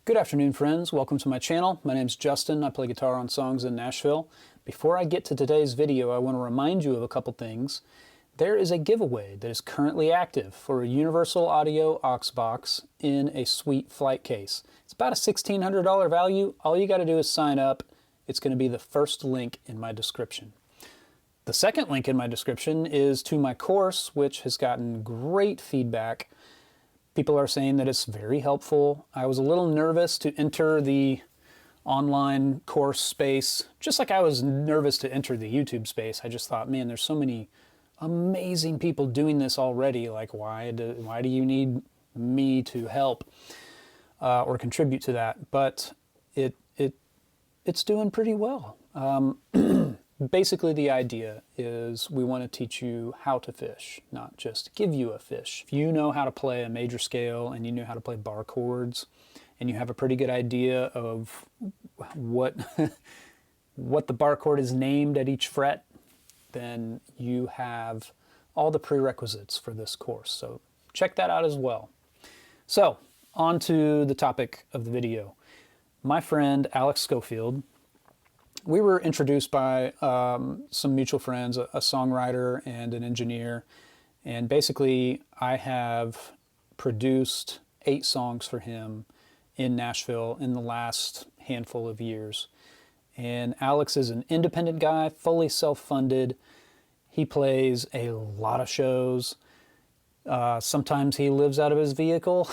Good afternoon, friends. Welcome to my channel. My name's Justin. I play guitar on songs in Nashville. Before I get to today's video, I want to remind you of a couple things. There is a giveaway that is currently active for a Universal Audio aux box in a sweet flight case. It's about a $1,600 value. All you got to do is sign up. It's going to be the first link in my description. The second link in my description is to my course, which has gotten great feedback. People are saying that it's very helpful. I was a little nervous to enter the online course space, just like I was nervous to enter the YouTube space. I just thought, man, there's so many amazing people doing this already. Like, why do you need me to help or contribute to that? But it's doing pretty well. Basically, the idea is we want to teach you how to fish, not just give you a fish. If you know how to play a major scale and you know how to play bar chords and you have a pretty good idea of what the bar chord is named at each fret, then you have all the prerequisites for this course. So check that out as well. So on to the topic of the video. My friend Alex Schofield, we were introduced by some mutual friends, a songwriter and an engineer, and basically I have produced 8 songs for him in Nashville in the last handful of years. And Alex is an independent guy, fully self-funded. He plays a lot of shows. Sometimes he lives out of his vehicle.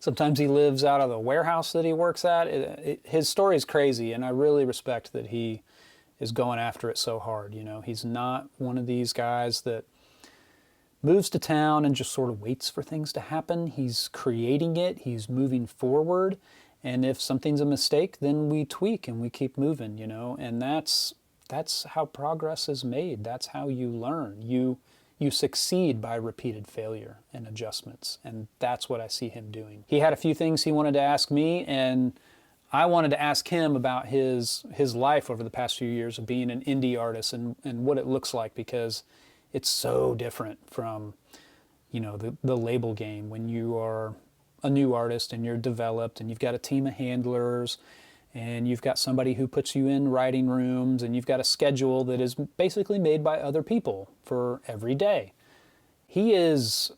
Sometimes he lives out of the warehouse that he works at. His story is crazy, and I really respect that he is going after it so hard. You know, he's not one of these guys that moves to town and just sort of waits for things to happen. He's creating it. He's moving forward. And if something's a mistake, then we tweak and we keep moving, you know, and that's how progress is made. That's how you learn. You succeed by repeated failure and adjustments, and that's what I see him doing. He had a few things he wanted to ask me, and I wanted to ask him about his life over the past few years of being an indie artist and what it looks like, because it's so different from, you know, the label game when you are a new artist and you're developed and you've got a team of handlers and you've got somebody who puts you in writing rooms, and you've got a schedule that is basically made by other people for every day. He is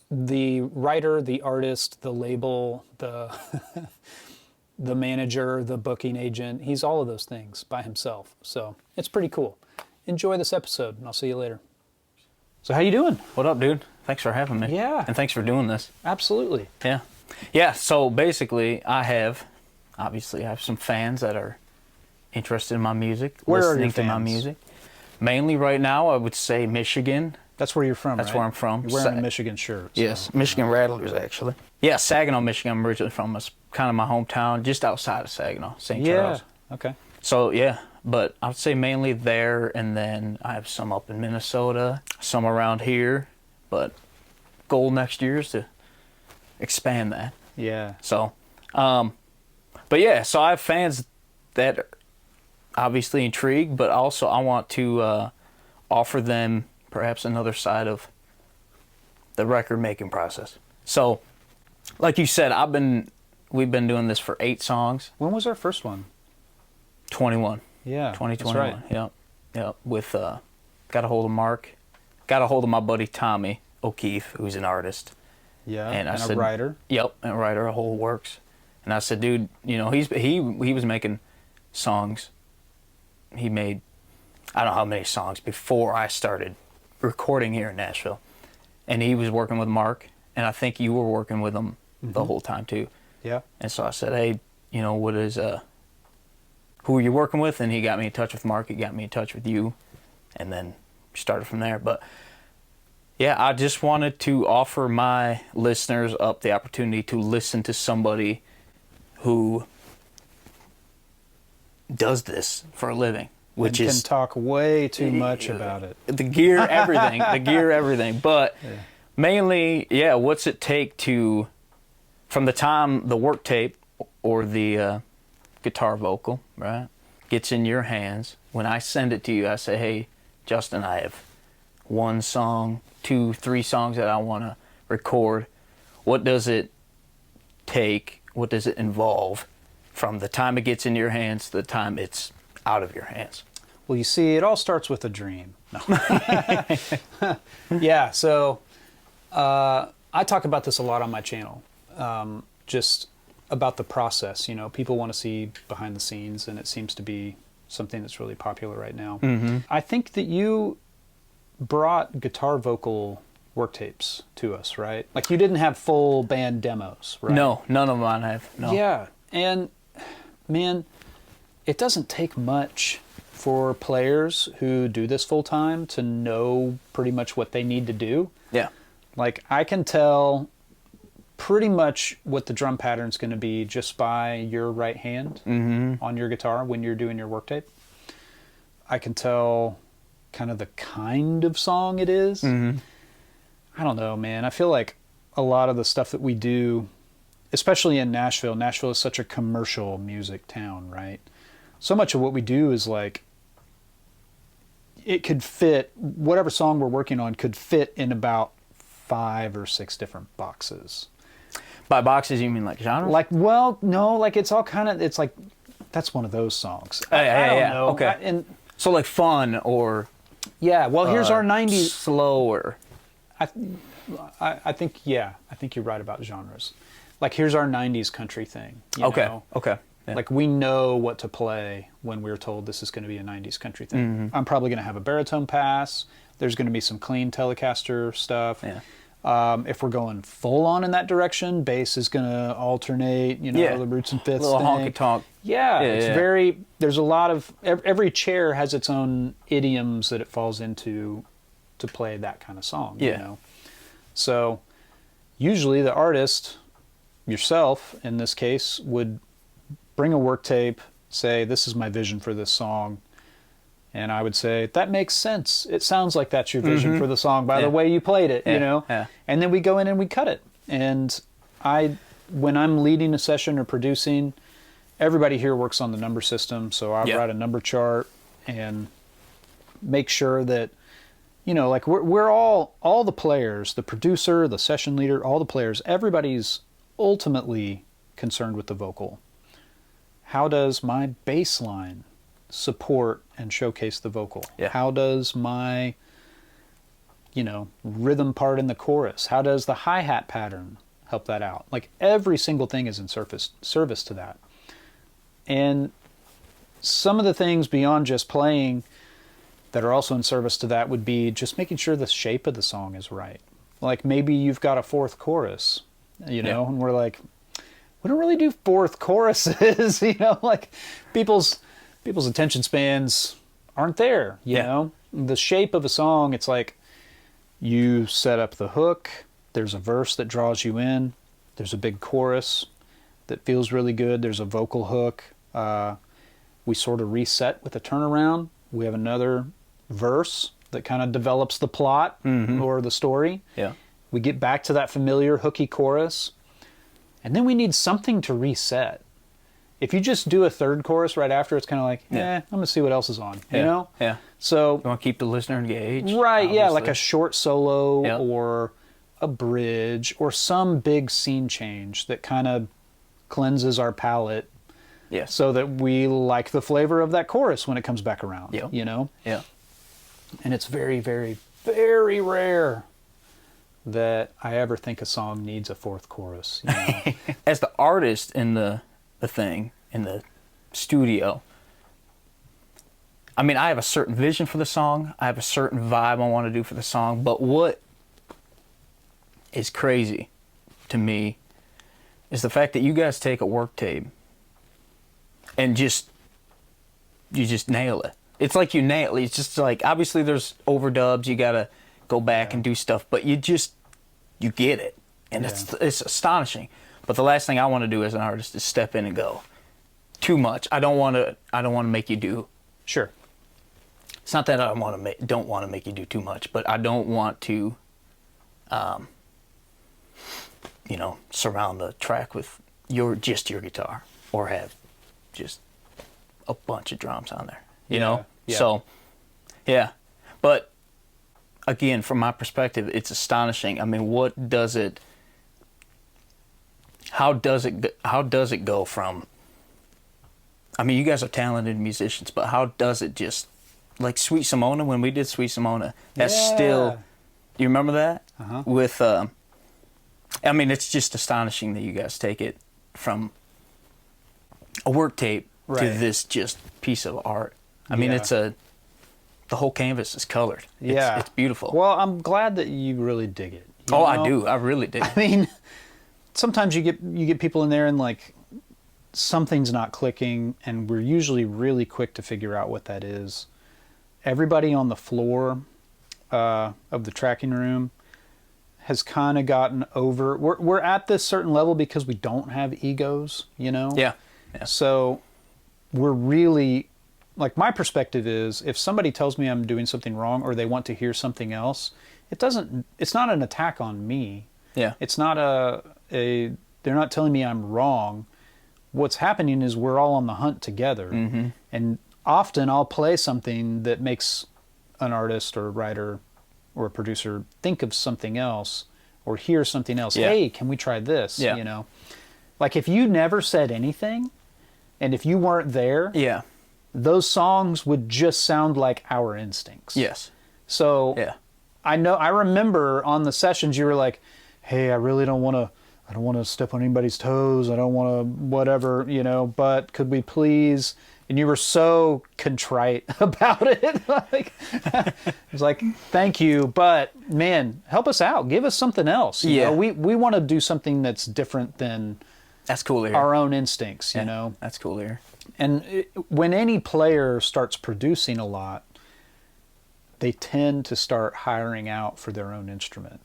the writer, the artist, the label, the manager, the booking agent. He's all of those things by himself. So it's pretty cool. Enjoy this episode, and I'll see you later. So how you doing? What up, dude? Thanks for having me. Yeah. And thanks for doing this. Absolutely. Yeah. Yeah, so basically I have some fans that are interested in my music, Where listening are your to my fans? music. Mainly right now, I would say Michigan. That's where you're from, That's right? where I'm from. You're wearing a Michigan shirt. So. Yes, Michigan Rattlers, actually. Yeah, Saginaw, Michigan. I'm originally from. It's kind of my hometown, just outside of Saginaw, St. Charles. Okay. So, yeah, but I would say mainly there, and then I have some up in Minnesota, some around here, but goal next year is to expand that. Yeah. So, but yeah, so I have fans that are obviously intrigued, but also I want to offer them perhaps another side of the record making process. So, like you said, we've been doing this for 8 songs. When was our first one? 21. Yeah. 2021. That's right. Yep. With got a hold of Mark, got a hold of my buddy Tommy O'Keefe, who's an artist. Yeah. And I said, a writer. Yep, and a writer, a whole works. And I said, dude, you know, he was making songs. He made, I don't know how many songs before I started recording here in Nashville. And he was working with Mark, and I think you were working with him the whole time too. Yeah. And so I said, hey, you know, who are you working with? And he got me in touch with Mark. He got me in touch with you, and then started from there. But yeah, I just wanted to offer my listeners up the opportunity to listen to somebody who does this for a living, which and is can talk way too much about it. the gear, everything. But mainly, yeah, what's it take to, from the time the work tape or the guitar vocal, right, gets in your hands, when I send it to you, I say, hey, Justin, I have 1 song, 2, 3 songs that I want to record. What does it take, what does it involve from the time it gets into your hands to the time it's out of your hands? Well, you see, it all starts with a dream. No. Yeah, so I talk about this a lot on my channel, just about the process. You know, people want to see behind the scenes, and it seems to be something that's really popular right now. Mm-hmm. I think that you brought guitar vocal work tapes to us, right? Like, you didn't have full band demos, right? No, none of mine have. No. Yeah, and man, it doesn't take much for players who do this full time to know pretty much what they need to do. Yeah. Like, I can tell pretty much what the drum pattern's going to be just by your right hand on your guitar when you're doing your work tape. I can tell kind of the kind of song it is. I don't know, man. I feel like a lot of the stuff that we do, especially in Nashville is such a commercial music town, right? So much of what we do is like, it could fit, whatever song we're working on could fit in about 5 or 6 different boxes. By boxes, you mean like genres? Like, well, no, like it's all kind of, it's like, that's one of those songs. I don't know. Okay. So like fun or... Yeah, well, here's our 90s. Slower. I think, yeah, I think you're right about genres. Like, here's our 90s country thing. You Okay, know? okay. Yeah. Like, we know what to play when we're told this is going to be a 90s country thing. I'm probably going to have a baritone pass. There's going to be some clean Telecaster stuff. Yeah. If we're going full on in that direction, bass is going to alternate, you know, the roots and fifths little thing. honky tonk. Yeah, it's very, there's a lot of, every chair has its own idioms that it falls into to play that kind of song, you know. So usually the artist, yourself in this case, would bring a work tape, say, this is my vision for this song. And I would say, that makes sense. It sounds like that's your vision for the song by the way you played it, you know? Yeah. And then we go in and we cut it. And when I'm leading a session or producing, everybody here works on the number system. So I write a number chart and make sure that, you know, like we're all the players, the producer, the session leader, all the players, everybody's ultimately concerned with the vocal. How does my bass line support and showcase the vocal? How does my, you know, rhythm part in the chorus, how does the hi-hat pattern help that out? Like, every single thing is in service to that. And some of the things beyond just playing that are also in service to that would be just making sure the shape of the song is right. Like, maybe you've got a 4th chorus, you know, and we're like, we don't really do 4th choruses, you know, like people's attention spans aren't there, you know? The shape of a song, it's like you set up the hook, there's a verse that draws you in, there's a big chorus that feels really good, there's a vocal hook, we sort of reset with a turnaround, we have another verse that kind of develops the plot or the story. We get back to that familiar hooky chorus, and then we need something to reset. If you just do a 3rd chorus right after, it's kind of like, I'm going to see what else is on, you know? So, you want to keep the listener engaged. Right, obviously. Like a short solo or a bridge or some big scene change that kind of cleanses our palate so that we like the flavor of that chorus when it comes back around, you know? And it's very, very, very rare that I ever think a song needs a 4th chorus. You know? As the artist in the thing, in the studio, I mean, I have a certain vision for the song. I have a certain vibe I want to do for the song. But what is crazy to me is the fact that you guys take a work tape and you just nail it. It's like you nail it. It's just like, obviously there's overdubs. You got to go back and do stuff. But you get it. And it's astonishing. But the last thing I want to do as an artist is step in and go too much. I don't want to make you do. Sure. It's not that I don't want to make you do too much, but I don't want to, you know, surround the track with just your guitar or have just a bunch of drums on there. You know? So, but again, from my perspective, it's astonishing. I mean, what does it how does it go from, I mean, you guys are talented musicians, but how does it just, like Sweet Simona, when we did Sweet Simona, that's still, you remember that? Uh-huh. With, I mean, it's just astonishing that you guys take it from a work tape to this just piece of art. I mean, the whole canvas is colored. It's beautiful. Well, I'm glad that you really dig it. Oh, I do. I really do. I mean, sometimes you get people in there and like something's not clicking, and we're usually really quick to figure out what that is. Everybody on the floor of the tracking room has kind of gotten over. We're at this certain level because we don't have egos, you know? Yeah. So we're really, like, my perspective is if somebody tells me I'm doing something wrong or they want to hear something else, it's not an attack on me. Yeah. It's not they're not telling me I'm wrong. What's happening is we're all on the hunt together. Mm-hmm. And often I'll play something that makes an artist or a writer or a producer think of something else or hear something else. Yeah. Hey, can we try this? Yeah. You know, like if you never said anything and if you weren't there, Yeah. those songs would just sound like our instincts. Yes. So Yeah. I remember on the sessions you were like, hey, I don't want to step on anybody's toes. I don't want to whatever, you know, but could we please? And you were so contrite about it. Like, it was like, thank you, but man, help us out. Give us something else. You know, we want to do something that's different than That's cool to hear. our own instincts, you know. That's cool to hear. And when any player starts producing a lot, they tend to start hiring out for their own instrument.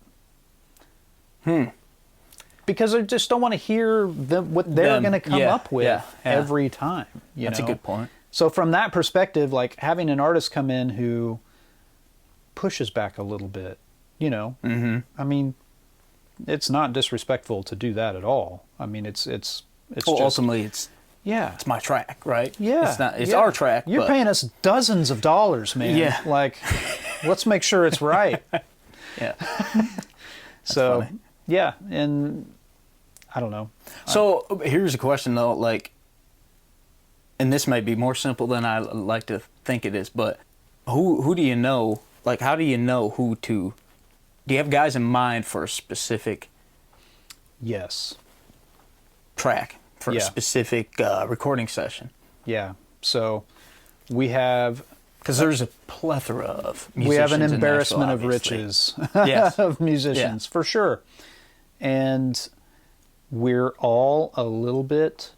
Because they just don't want to hear what they're going to come up with every time. That's a good point. So from that perspective, like having an artist come in who pushes back a little bit, you know, I mean, it's not disrespectful to do that at all. I mean, it's Well, just, ultimately, it's my track, right? Yeah. It's our track. You're paying us dozens of dollars, man. Yeah. Like, let's make sure it's right. Yeah. So, funny. yeah, and I don't know. So here's a question though, like, and this may be more simple than I like to think it is, but who do you know? Like, how do you know who to? Do you have guys in mind for a specific Yes. track, for a specific recording session? Yeah. So we have, Because there's a plethora of musicians. we have an in embarrassment Nashville, of obviously. riches Yes. of musicians, for sure. And we're all a little bit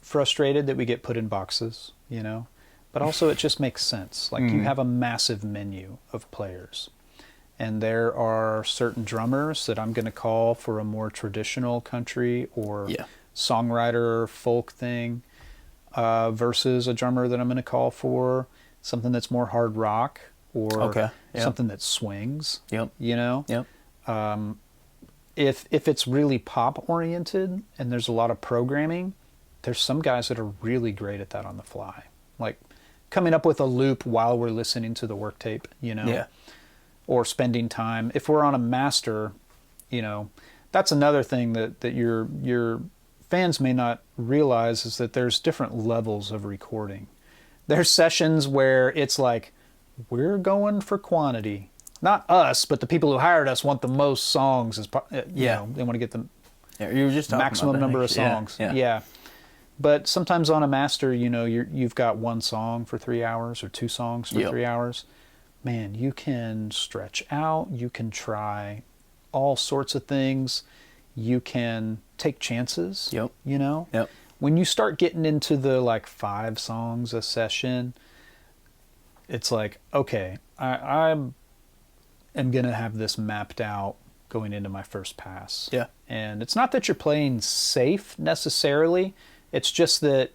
frustrated that we get put in boxes, you know, but also it just makes sense. Like you have a massive menu of players, and there are certain drummers that I'm going to call for a more traditional country or songwriter folk thing, versus a drummer that I'm going to call for something that's more hard rock or something that swings. You know. If it's really pop oriented and there's a lot of programming, there's some guys that are really great at that on the fly, like coming up with a loop while we're listening to the work tape, you know, or spending time. If we're on a master, you know, that's another thing that your fans may not realize is that there's different levels of recording. There's sessions where it's like, we're going for quantity. Not us, but the people who hired us want the most songs. You know, they want to get the you were just talking maximum about that, number of songs. Yeah. But sometimes on a master, you know, you've got one song for 3 hours or two songs for 3 hours. Man, you can stretch out. You can try all sorts of things. You can take chances. You know? When you start getting into the like 5 songs a session, it's like, okay, I'm going to have this mapped out going into my first pass. And it's not that you're playing safe necessarily. It's just that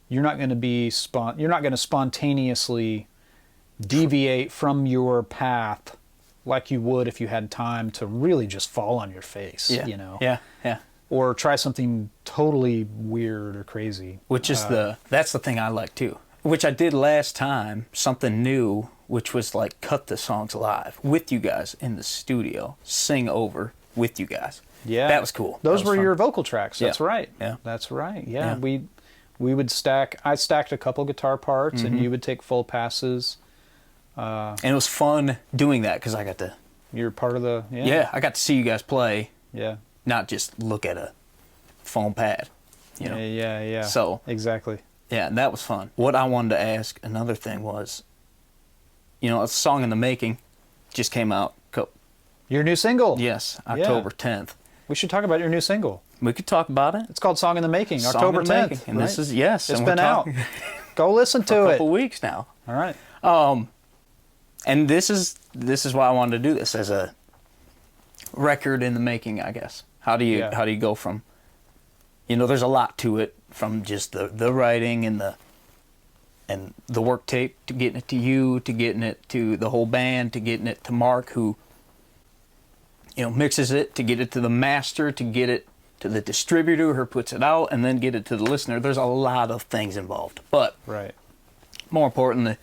you're not going to you're not going to spontaneously deviate from your path like you would if you had time to really just fall on your face, you know. Or try something totally weird or crazy. Which is that's the thing I like too. Which I did last time, something new, which was like cut the songs live with you guys in the studio, sing over with you guys. Yeah. That was cool. Those That was were fun. your vocal tracks. That's Yeah. right. Yeah. That's right. Yeah. Yeah. We would stack. I stacked a couple guitar parts, and you would take full passes. And it was fun doing that because I got to. You're part of the. Yeah, I got to see you guys play, Yeah. not just look at a foam pad. You know. Yeah. So exactly. yeah, and that was fun. What I wanted to ask, another thing was, you know, a song in the making just came out. Your new single. Yes, October 10th. We should talk about your new single. We could talk about it. It's called "Song in the Making." Song October in the 10th. Making. And right? this is yes, It's and we're been out. talking Go listen for to a it. couple weeks now. All right. And this is why I wanted to do this as a record in the making, I guess. How do you go from, you know, there's a lot to it, from just the writing and the work tape, to getting it to you, to getting it to the whole band, to getting it to Mark, who, you know, mixes it, to get it to the master, to get it to the distributor who puts it out, and then get it to the listener. There's a lot of things involved. But Right. more importantly,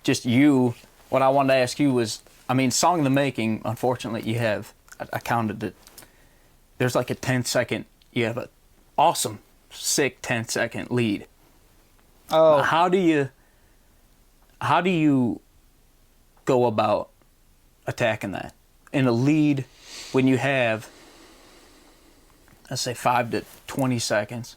just you, what I wanted to ask you was, I mean, Song in the Making, unfortunately, you have, I counted it, there's like a 10-second, you have a awesome, sick 10-second lead. Oh. How do you go about attacking that in a lead when you have, let's say, 5 to 20 seconds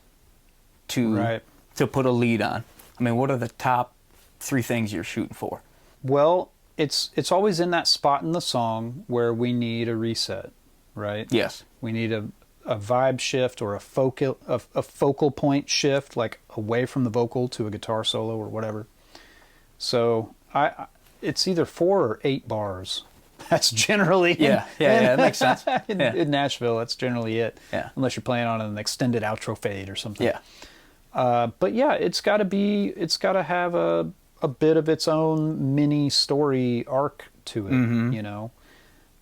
to put a lead on? I mean, what are the top 3 things you're shooting for? Well, it's always in that spot in the song where we need a reset, right? Yes. We need a vibe shift or a focal point shift, like away from the vocal to a guitar solo or whatever. So it's either 4 or 8 bars. That's generally that makes sense. In Nashville, that's generally it. Yeah. Unless you're playing on an extended outro fade or something. Yeah. But yeah, it's got to have a bit of its own mini story arc to it. You know,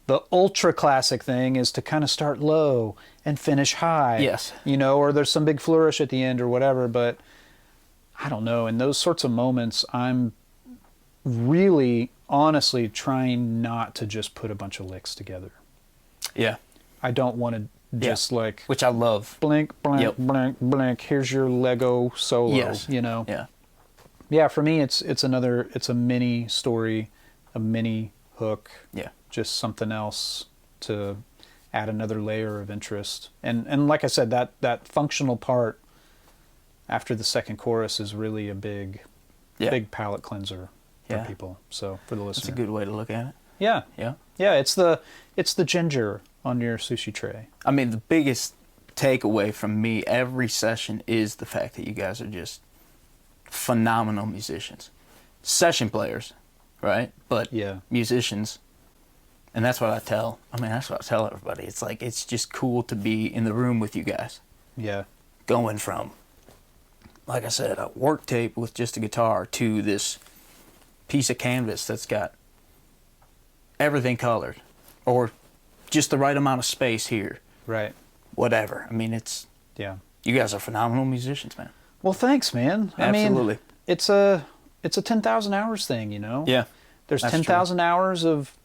the ultra classic thing is to kind of start low and finish high. Yes. You know, or there's some big flourish at the end or whatever. But I don't know. In those sorts of moments, I'm really honestly trying not to just put a bunch of licks together. Yeah. I don't want to just like, which I love. blink, blink, blink, blink. Here's your Lego solo. Yes. You know. Yeah. Yeah. For me, it's a mini story, a mini hook. Yeah. Just something else to add another layer of interest. And like I said, that functional part after the second chorus is really a big palate cleanser for people. So for the listener, That's a good way to look at it. Yeah. Yeah. Yeah. It's the ginger on your sushi tray. I mean, the biggest takeaway from me every session is the fact that you guys are just phenomenal musicians, session players, right? But musicians. And that's what I tell everybody. It's like, it's just cool to be in the room with you guys. Yeah. Going from, like I said, a work tape with just a guitar to this piece of canvas that's got everything colored, or just the right amount of space here. Right. Whatever. I mean, you guys are phenomenal musicians, man. Well, thanks, man. Absolutely. I mean, it's a 10,000 hours thing, you know? Yeah. There's 10,000 hours of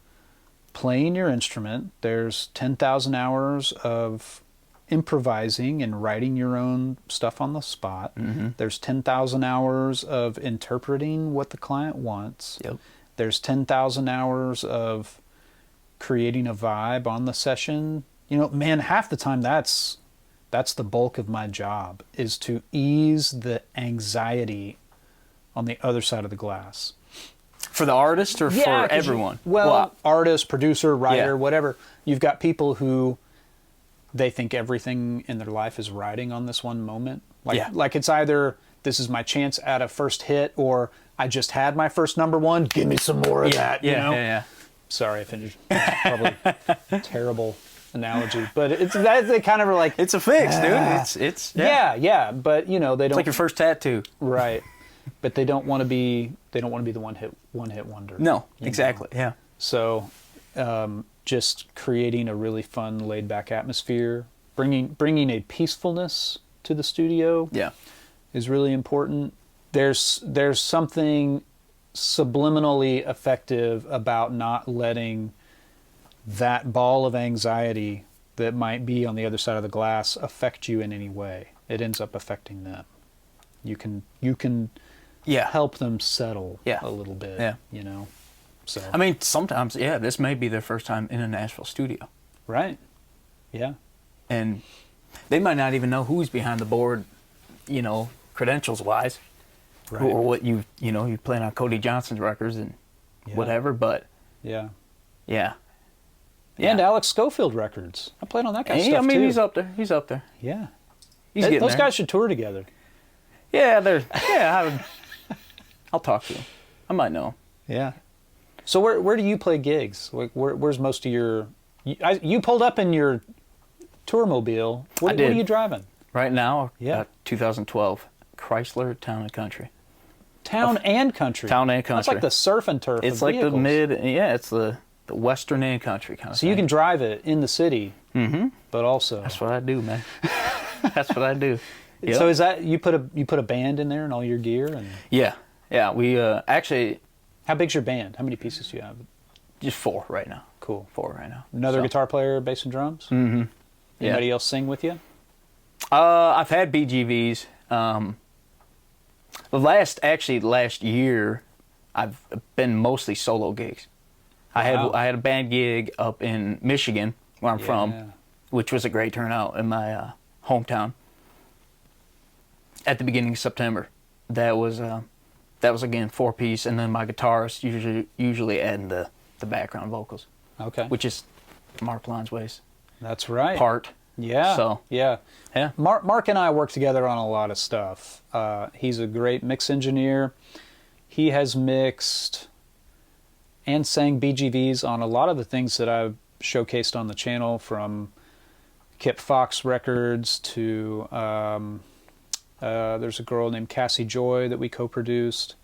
playing your instrument. There's 10,000 hours of improvising and writing your own stuff on the spot. There's 10,000 hours of interpreting what the client wants. Yep. There's 10,000 hours of creating a vibe on the session. You know, man, half the time that's the bulk of my job, is to ease the anxiety on the other side of the glass. For the artist or for everyone? Artist, producer, writer, whatever. You've got people who they think everything in their life is riding on this one moment. Like it's either this is my chance at a first hit, or I just had my first #1. Give me some more of that. You know? Yeah. Sorry, I finished. Probably a terrible analogy, but it's that they kind of are like, it's a fix, dude. It's yeah. But you know, they don't. It's like your first tattoo, right? But they don't want to be. They don't want to be the one hit wonder. No, exactly. Know? Yeah. So, just creating a really fun, laid back atmosphere, bringing a peacefulness to the studio. Yeah. Is really important. There's something subliminally effective about not letting that ball of anxiety that might be on the other side of the glass affect you in any way. It ends up affecting them. You can help them settle a little bit. Yeah. You know. So I mean, sometimes this may be their first time in a Nashville studio. Right. Yeah. And they might not even know who's behind the board, you know, credentials wise. Right. Or what you playing on Cody Johnson's records and whatever, but yeah. And Alex Schofield records. I played on that guy's stuff too. I mean, he's up there. He's up there. Yeah. Those guys should tour together. Yeah, I'll talk to him. I might know him. Yeah. So where do you play gigs? Like where's most of your? You pulled up in your tour mobile. What are you driving? Right now, 2012 Chrysler Town and Country. Town and Country. That's like the surf and turf. It's like vehicles. the mid. Yeah, it's the Western and Country kind of thing. So you can drive it in the city, but also that's what I do, man. That's what I do. Yep. So is that you put a band in there and all your gear and? Yeah. We actually. How big's your band? How many pieces do you have? Just 4 right now. Cool. 4 right now. Another guitar player, bass and drums. Mm-hmm. Anybody else sing with you? I've had BGVs. Last year, I've been mostly solo gigs. Wow. I had a band gig up in Michigan, where I'm from, which was a great turnout in my hometown. At the beginning of September, that was again 4-piece, and then my guitarist usually adding the background vocals. Okay. Which is Mark Lonsway's. That's right. Part. Yeah. So yeah. Mark and I work together on a lot of stuff. He's a great mix engineer. He has mixed and sang BGVs on a lot of the things that I've showcased on the channel, from Kip Fox records to there's a girl named Cassie Joy that we co-produced.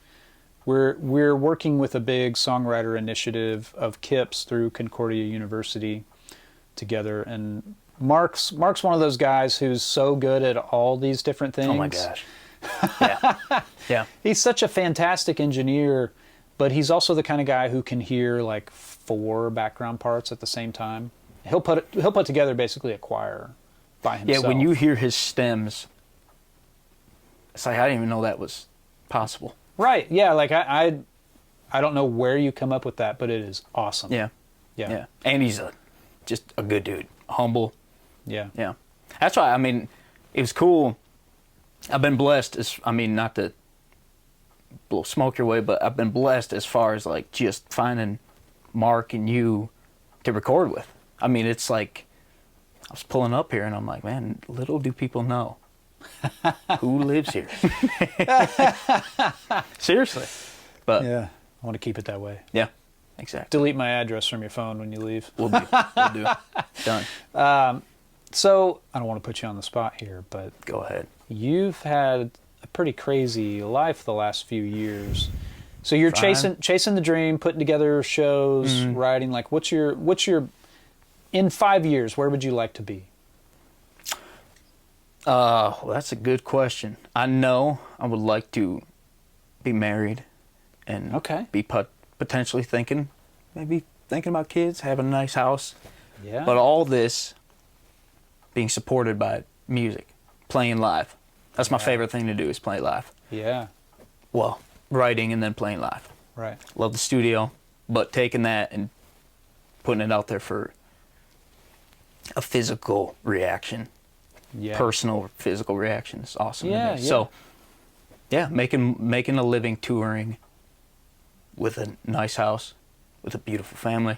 We're working with a big songwriter initiative of Kip's through Concordia University together, and Mark's one of those guys who's so good at all these different things. Oh my gosh. Yeah. He's such a fantastic engineer, but he's also the kind of guy who can hear like 4 background parts at the same time. He'll put together basically a choir by himself. Yeah, when you hear his stems, it's like I didn't even know that was possible. Right. Yeah, like I don't know where you come up with that, but it is awesome. Yeah. And he's just a good dude. Humble. Yeah. That's why, I mean, it was cool. I've been blessed, not to blow smoke your way, but I've been blessed as far as like just finding Mark and you to record with. I mean, it's like I was pulling up here and I'm like, man, little do people know who lives here. Seriously. But yeah, I want to keep it that way. Yeah, exactly. Delete my address from your phone when you leave. We'll do. Done. So I don't want to put you on the spot here, but go ahead. You've had a pretty crazy life the last few years. So you're chasing the dream, putting together shows, writing. Like, what's your in 5 years? Where would you like to be? Well, that's a good question. I know I would like to be married and be potentially thinking about kids, having a nice house. Yeah. But all this being supported by music, playing live. That's my favorite thing to do, is play live. Yeah. Well, writing and then playing live. Right. Love the studio, but taking that and putting it out there for a physical reaction. Yeah. Personal physical reaction is awesome to me. So, making a living touring with a nice house, with a beautiful family,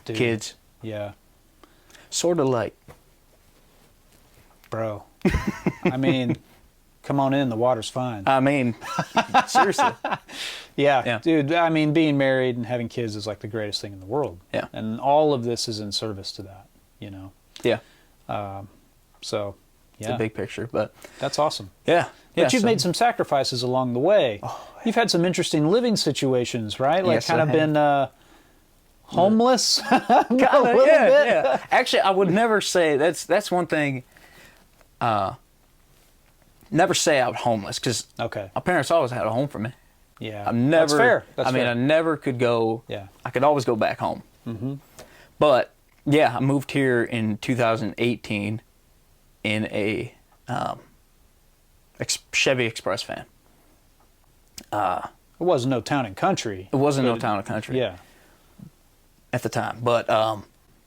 kids. Yeah. Sort of like, bro. I mean, come on in. The water's fine. I mean, seriously. Yeah, dude. I mean, being married and having kids is like the greatest thing in the world. Yeah. And all of this is in service to that. You know. Yeah. So, it's a big picture, but that's awesome. Yeah. But you've made some sacrifices along the way. Oh, you've had some interesting living situations, right? Like, kind of been homeless. Yeah. Actually, I would never say that's one thing. Never say I was homeless, because my parents always had a home for me. Yeah, I'm never. That's fair. I mean, I never could go. Yeah, I could always go back home. Mm-hmm. But Yeah, I moved here in 2018 in a Chevy Express van. It wasn't no town and country. It wasn't no town and country. Yeah. At the time, but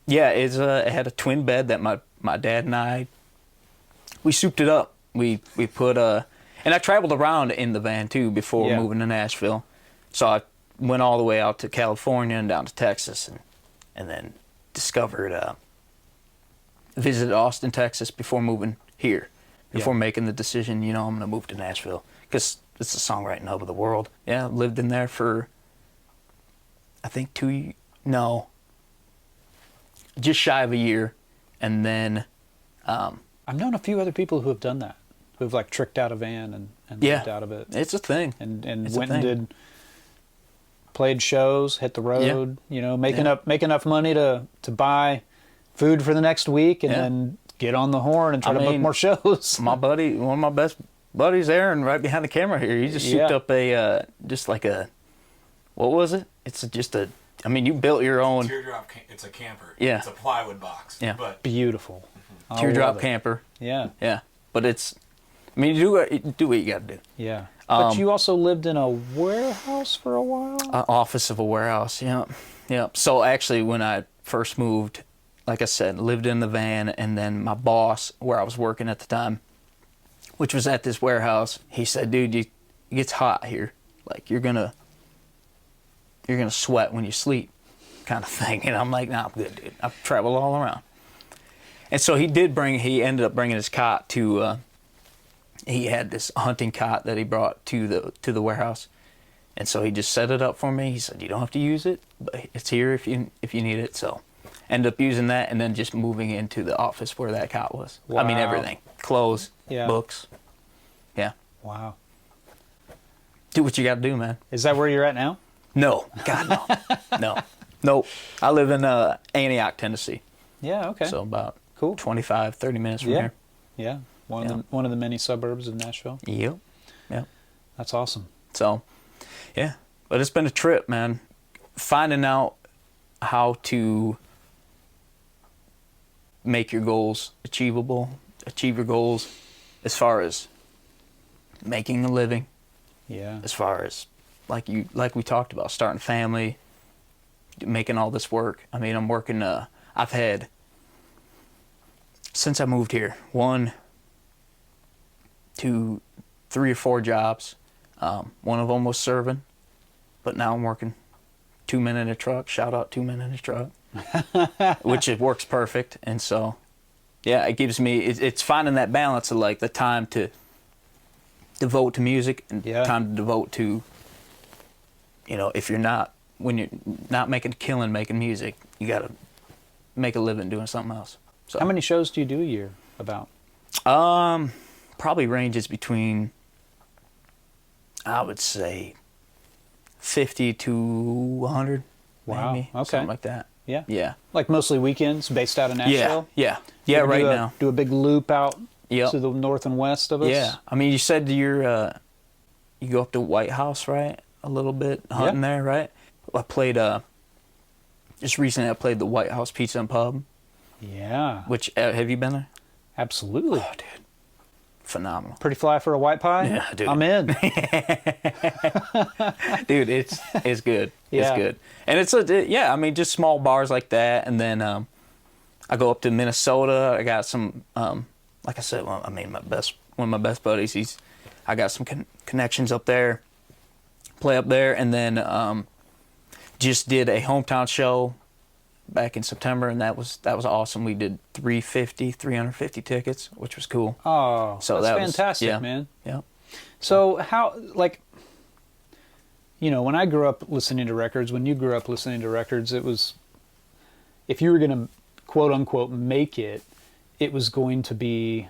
yeah, it had a twin bed that my dad and I we souped it up. We put and I traveled around in the van too before moving to Nashville, so I went all the way out to California and down to Texas, and then discovered visited Austin, Texas before moving here, before making the decision. You know, I'm gonna move to Nashville because it's the songwriting hub of the world. Yeah, lived in there for I think just shy of a year, and then I've known a few other people who have done that, who've like tricked out a van and lived out of it. It's a thing. And went and did played shows, hit the road, you know, make enough money to buy food for the next week, and then get on the horn and try to book more shows. My buddy, one of my best buddies, Aaron, right behind the camera here, he just souped up a just like a, what was it? It's just a, I mean, you built your own teardrop. It's a camper. Yeah. It's a plywood box. Yeah. But Beautiful. Teardrop camper. Yeah. Yeah. But it's, I mean, you do what you got to do. Yeah. But you also lived in a warehouse for a while? Office of a warehouse. Yeah. Yeah. So actually, when I first moved, like I said, lived in the van, and then my boss, where I was working at the time, which was at this warehouse, he said, dude, it gets hot here. Like, you're gonna sweat when you sleep, kind of thing. And I'm like, nah, I'm good, dude. I've traveled all around. And so he ended up bringing his cot to, he had this hunting cot that he brought to the warehouse. And so he just set it up for me. He said, you don't have to use it, but it's here if you need it. So ended up using that, and then just moving into the office where that cot was. Wow. I mean, everything. Clothes, books. Yeah. Wow. Do what you got to do, man. Is that where you're at now? No. God, no. Nope. I live in Antioch, Tennessee. Yeah, okay. So about cool. 25, 30 minutes from here. Yeah. One of the many suburbs of Nashville. Yep. Yep. That's awesome. So, yeah. But it's been a trip, man. Finding out how to make your goals achievable, achieve your goals as far as making a living. Yeah. As far as like we talked about, starting a family, making all this work. I mean, I'm working I've had, since I moved here, 1, 2, 3 or 4 jobs. One of them was serving, but now I'm working 2 men in a truck. Shout out 2 men in a truck, which it works perfect. And so, yeah, it gives me, it's finding that balance of like the time to devote to music and time to devote to, you know, when you're not making a killing making music, you got to make a living doing something else. So, how many shows do you do a year about? Probably ranges between, I would say, 50 to 100. Wow. Maybe, okay. something like that. Yeah. Yeah. Like mostly weekends, based out of Nashville? Yeah. Yeah, right now. Do a big loop out Yep. to the north and west of us? Yeah. I mean, you said you go up to White House, right? A little bit hunting there, right? I played, just recently I played the White House Pizza and Pub. Yeah. Which, have you been there? Absolutely. Oh, dude. Phenomenal. Pretty fly for a white pie? Yeah, dude. I'm in. Dude, it's good. Yeah. It's good. And it's I mean, just small bars like that. And then I go up to Minnesota. I got some, like I said, one of my best buddies. I got some connections up there. Play up there, and then just did a hometown show back in September, and that was awesome. We did 350 tickets, which was cool. Oh, so that's that fantastic, was, man. Yeah. So how, like, you know, when I grew up listening to records, when you grew up listening to records, it was, if you were going to quote unquote make it, it was going to be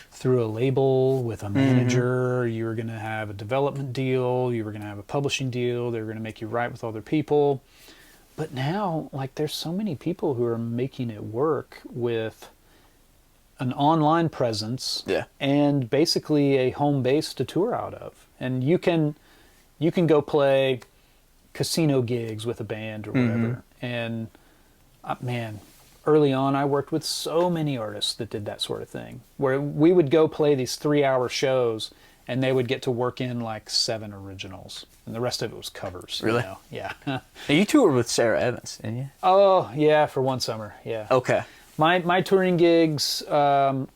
through a label with a manager. You were going to have a development deal. You were going to have a publishing deal. They were going to make you write with other people. But now, like, there's so many people who are making it work with an online presence and basically a home base to tour out of. And you can go play casino gigs with a band or whatever. And man, early on, I worked with so many artists that did that sort of thing, where we would go play these 3-hour shows, and they would get to work in like 7 originals, and the rest of it was covers. Really? You know? Yeah. Now, you toured with Sarah Evans, didn't you? Oh, yeah, for one summer, yeah. Okay. My touring gigs, the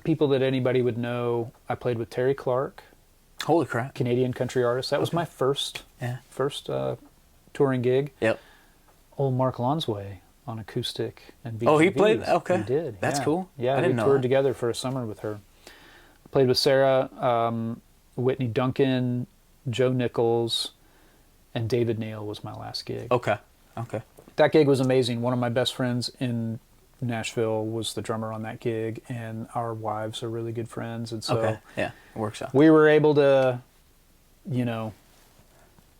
people that anybody would know, I played with Terry Clark, Holy crap. Canadian country artist. That was my first touring gig. Yep. Old Mark Lonsway on acoustic and VGVs. Oh, he played? Okay. He did. That's yeah. cool. Yeah, I didn't know we toured that. together for a summer with her. Played with Sarah, Whitney Duncan, Joe Nichols, and David Nail was my last gig. Okay. Okay. That gig was amazing. One of my best friends in Nashville was the drummer on that gig, and our wives are really good friends. And so Okay. Yeah. It works out. we were able to, you know,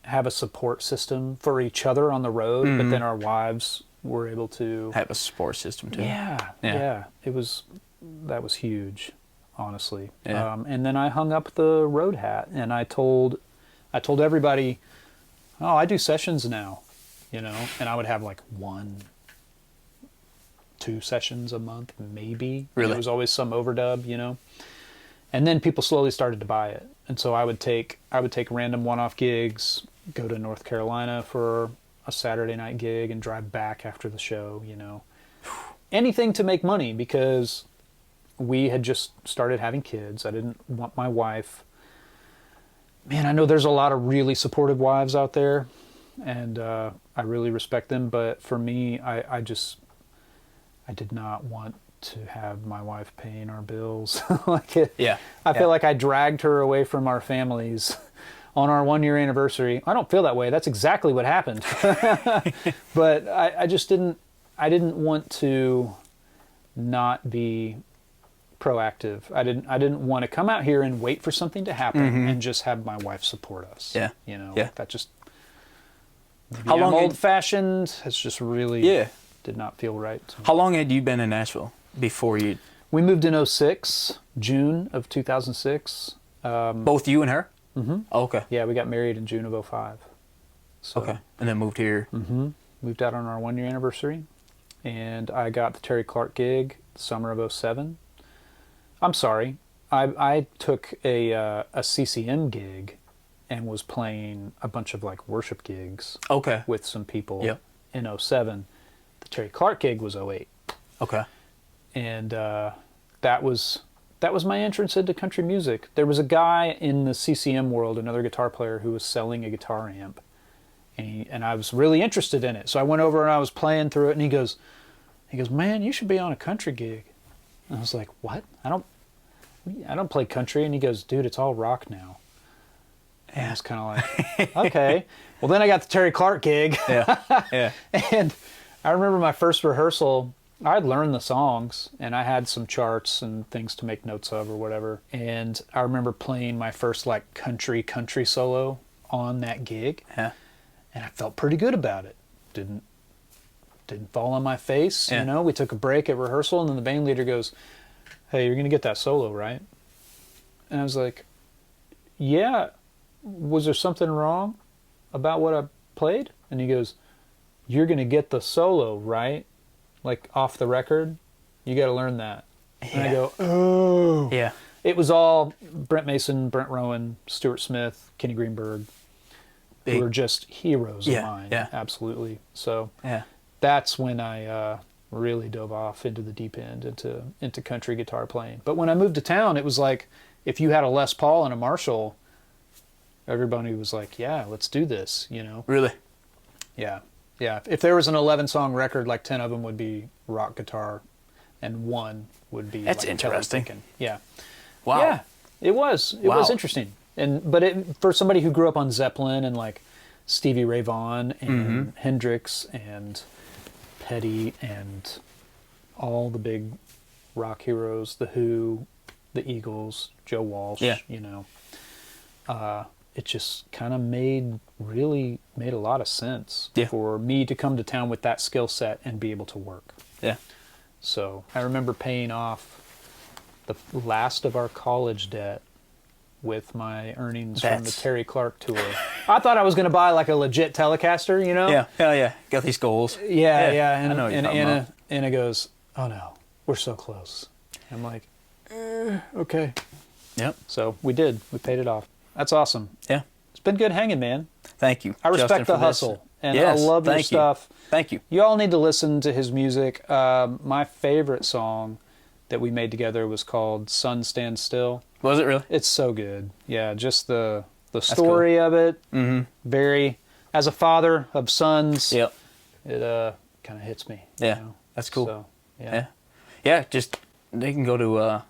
have a support system for each other on the road, but then our wives were able to Have a support system too. Yeah. That was huge, honestly. Yeah. And then I hung up the road hat, and I told everybody, oh, I do sessions now, you know, and I would have like 1-2 sessions a month, maybe. Really? There was always some overdub, you know. And then people slowly started to buy it, and so I would take random one-off gigs, go to North Carolina for a Saturday night gig, and drive back after the show, you know. Anything to make money, because we had just started having kids. I didn't want my wife. Man, I know there's a lot of really supportive wives out there, and I really respect them. But for me, I did not want to have my wife paying our bills. Yeah. I feel like I dragged her away from our families on our 1-year anniversary. I don't feel that way. That's exactly what happened. But I just didn't. I didn't want to not be proactive. I didn't want to come out here and wait for something to happen and just have my wife support us. Yeah. You know. Yeah. That just. How long old fashioned? It's just really. Yeah. Did not feel right. How long had you been in Nashville before you? We moved in 2006, June of 2006. Both you and her? Mm-hmm. Oh, okay. Yeah, we got married in June of 2005. So, Okay. And then moved here. moved out on our 1-year anniversary, and I got the Terry Clark gig the summer of 2007. I'm sorry, I took a CCM gig and was playing a bunch of like worship gigs Okay. with some people Yep. in 2007. The Terry Clark gig was 2008. Okay. And that was my entrance into country music. There was a guy in the CCM world, another guitar player, who was selling a guitar amp, and I was really interested in it. So I went over and I was playing through it, and he goes, "Man, you should be on a country gig." And I was like, "What? I don't play country." And he goes, "Dude, it's all rock now." And I was kind of like, "Okay." Well, then I got the Terry Clark gig. Yeah. Yeah. And I remember my first rehearsal, I'd learned the songs, and I had some charts and things to make notes of or whatever. And I remember playing my first like country solo on that gig. Yeah. And I felt pretty good about it. Didn't fall on my face, Yeah. you know. We took a break at rehearsal, and then the band leader goes, "Hey, you're going to get that solo, right?" And I was like, "Yeah. Was there something wrong about what I played?" And he goes, "You're going to get the solo, right? Like off the record. You got to learn that." And I go, "Oh." Yeah. It was all Brent Mason, Brent Rowan, Stuart Smith, Kenny Greenberg. Who were just heroes of mine. Yeah. Absolutely. So Yeah. that's when I really dove off into the deep end, into country guitar playing. But when I moved to town, it was like if you had a Les Paul and a Marshall, everybody was like, "Yeah, let's do this," you know? Really? Yeah. Yeah. If there was an 11-song record, like 10 of them would be rock guitar and one would be That's like interesting. Kelly Picken. Yeah. Wow. Yeah. It was Wow. interesting. But for somebody who grew up on Zeppelin and like Stevie Ray Vaughan and Hendrix and Petty and all the big rock heroes, The Who, the Eagles, Joe Walsh, Yeah. you know, it just kind of made a lot of sense Yeah. for me to come to town with that skill set and be able to work. Yeah. So I remember paying off the last of our college debt with my earnings from the That's- Terry Clark tour. I thought I was going to buy like a legit Telecaster, you know? Yeah, hell yeah. Got these goals. Yeah. I know what you're And talking Anna goes, "Oh no, we're so close." I'm like, okay. Yep. So we did. We paid it off. That's awesome. Yeah. It's been good hanging, man. Thank you. I respect Justin, the for this. hustle, and Yes, I love your thank you. stuff. Thank you. You all need to listen to his music. My favorite song that we made together was called "Sun Stand Still." Was it really? It's so good. Yeah, just the story of it. Mm-hmm. Very, as a father of sons, Yep. it kind of hits me. Yeah. You know? That's cool. So, Yeah. Yeah, just they can go to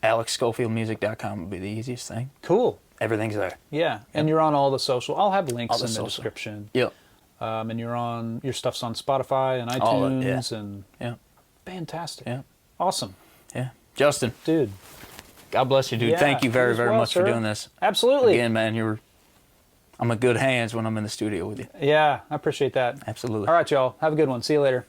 alexschofieldmusic.com would be the easiest thing. Cool. Everything's there. Yeah, and you're on all the social. I'll have links All the in the social. description. Yep. And your stuff's on Spotify and All of it, iTunes yeah. and Yeah. fantastic. Yeah. Awesome, Yeah. Justin, dude. God bless you, dude. Yeah, Thank you you very, as very well, much for sir. doing this. Absolutely. Again, man, I'm in good hands when I'm in the studio with you. Yeah, I appreciate that. Absolutely. All right, y'all. Have a good one. See you later.